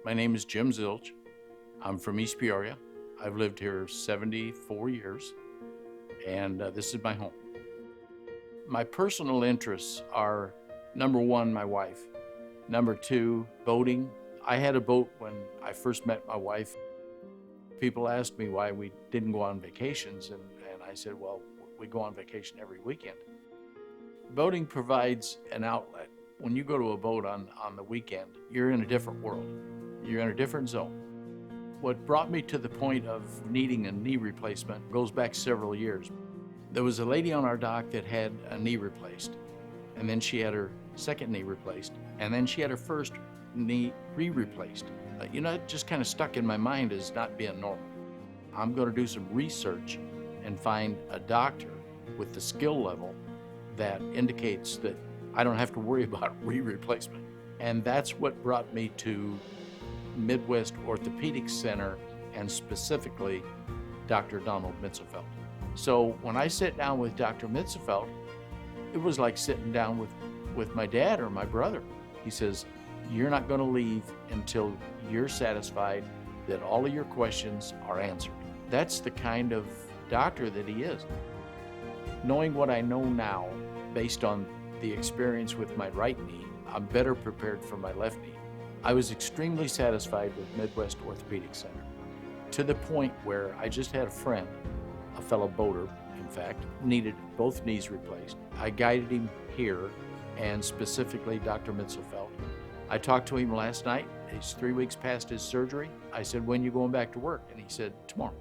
My name is Jim Zilch. I'm from East Peoria. I've lived here 74 years, and this is my home. My personal interests are, number one, my wife. Number two, boating. I had a boat when I first met my wife. People asked me why we didn't go on vacations, and I said, well, we go on vacation every weekend. Boating provides an outlet. When you go to a boat on the weekend, you're in a different world. You're in a different zone. What brought me to the point of needing a knee replacement goes back several years. There was a lady on our dock that had a knee replaced, and then she had her second knee replaced, and then she had her first knee re-replaced. It just kind of stuck in my mind as not being normal. I'm going to do some research and find a doctor with the skill level that indicates that I don't have to worry about re-replacement. And that's what brought me to Midwest Orthopaedic Center, and specifically Dr. Donald Mitzelfeld. So when I sit down with Dr. Mitzelfeld, it was like sitting down with my dad or my brother. He says, you're not going to leave until you're satisfied that all of your questions are answered. That's the kind of doctor that he is. Knowing what I know now, based on the experience with my right knee, I'm better prepared for my left knee. I was extremely satisfied with Midwest Orthopaedic Center, to the point where I just had a friend, a fellow boater, in fact, needed both knees replaced. I guided him here, and specifically Dr. Mitzelfeld. I talked to him last night. He's 3 weeks past his surgery. I said, when are you going back to work? And he said, tomorrow.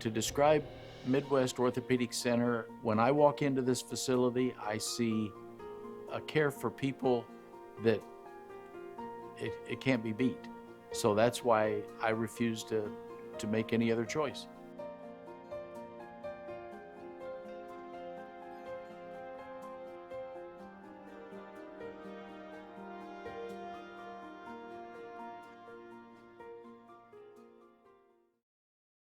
To describe Midwest Orthopaedic Center, when I walk into this facility, I see a care for people that it can't be beat. So that's why I refuse to make any other choice.